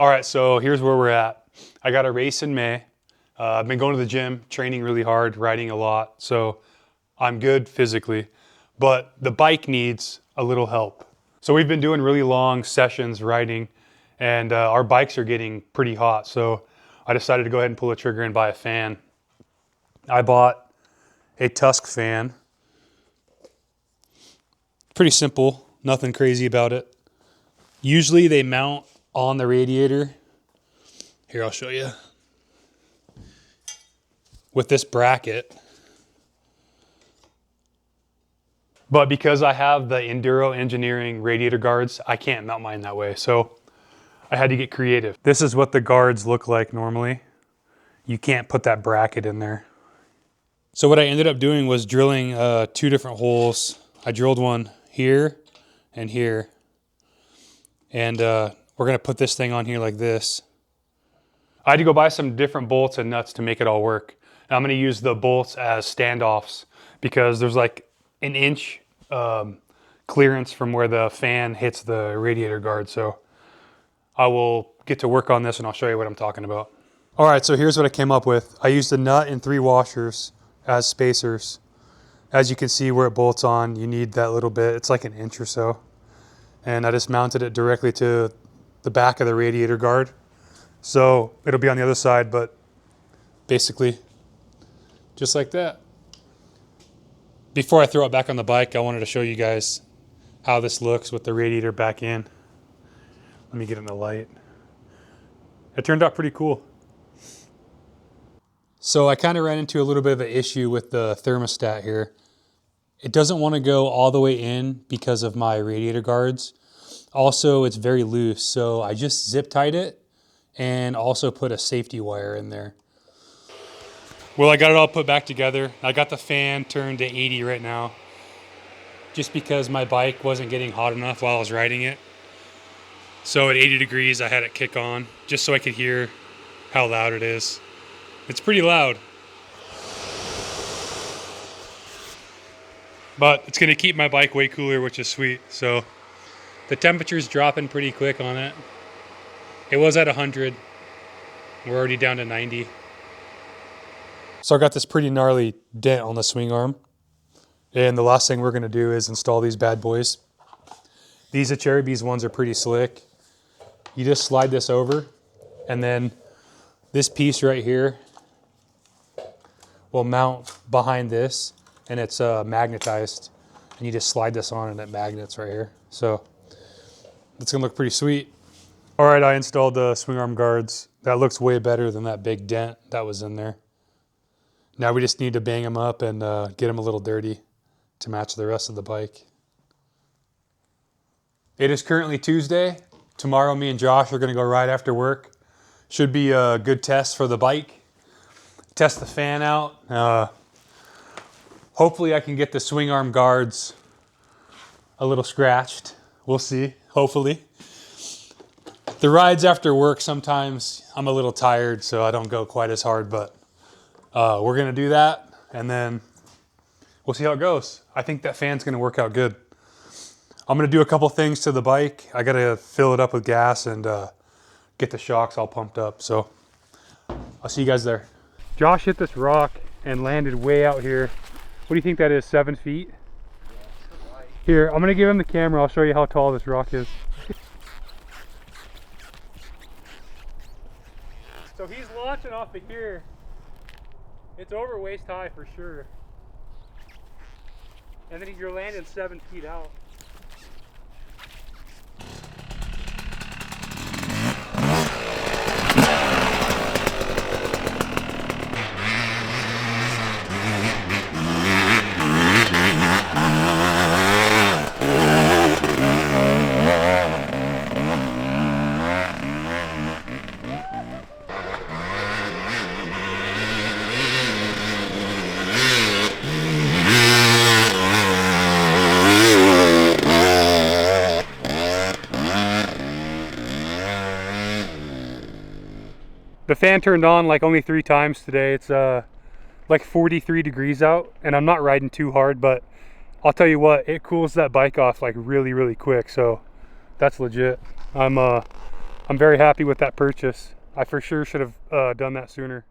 All right, so here's where we're at. I got a race in May. I've been going to the gym, training really hard, riding a lot, so I'm good physically, but the bike needs a little help. So we've been doing really long sessions riding, and our bikes are getting pretty hot, so I decided to go ahead and pull the trigger and buy a fan. I bought a Tusk fan. Pretty simple, nothing crazy about it. Usually they mount on the radiator. Here, I'll show you. With this bracket. But because I have the Enduro engineering radiator guards, I can't mount mine that way. So I had to get creative. This is what the guards look like normally. You can't put that bracket in there. So what I ended up doing was drilling 2 different holes. I drilled one here and here. And we're gonna put this thing on here like this. I had to go buy some different bolts and nuts to make it all work. And I'm gonna use the bolts as standoffs because there's like an inch clearance from where the fan hits the radiator guard. So I will get to work on this and I'll show you what I'm talking about. All right, so here's what I came up with. I used a nut and 3 washers as spacers. As you can see where it bolts on, you need that little bit. It's like an inch or so. And I just mounted it directly to the back of the radiator guard. So it'll be on the other side, but basically just like that. Before I throw it back on the bike, I wanted to show you guys how this looks with the radiator back in. Let me get in the light. It turned out pretty cool. So I kind of ran into a little bit of an issue with the thermostat here. It doesn't want to go all the way in because of my radiator guards. Also, it's very loose, so I just zip tied it and also put a safety wire in there. Well, I got it all put back together. I got the fan turned to 80 right now, just because my bike wasn't getting hot enough while I was riding it. So at 80 degrees, I had it kick on, just so I could hear how loud it is. It's pretty loud. But it's gonna keep my bike way cooler, which is sweet. So the temperature's dropping pretty quick on it. It was at 100. We're already down to 90. So I got this pretty gnarly dent on the swing arm. And the last thing we're gonna do is install these bad boys. These Cherubies ones are pretty slick. You just slide this over, and then this piece right here will mount behind this, and it's magnetized. And you just slide this on and it magnets right here. So it's gonna look pretty sweet. All right, I installed the swing arm guards. That looks way better than that big dent that was in there. Now we just need to bang them up and get them a little dirty to match the rest of the bike. It is currently Tuesday. Tomorrow me and Josh are gonna go ride after work. Should be a good test for the bike. Test the fan out. Hopefully I can get the swing arm guards a little scratched. We'll see, hopefully. The rides after work, sometimes I'm a little tired, so I don't go quite as hard, but we're gonna do that, and then we'll see how it goes. I think that fan's gonna work out good. I'm gonna do a couple things to the bike. I gotta fill it up with gas and get the shocks all pumped up, so I'll see you guys there. Josh hit this rock and landed way out here. What do you think that is, 7 feet? Here, I'm gonna give him the camera. I'll show you how tall this rock is. So he's launching off of here. It's over waist high for sure. And then you're landing 7 feet out. The fan turned on like only 3 times today. It's like 43 degrees out, and I'm not riding too hard, but I'll tell you what, it cools that bike off like really quick, so that's legit. I'm I'm very happy with that purchase. I for sure should have done that sooner.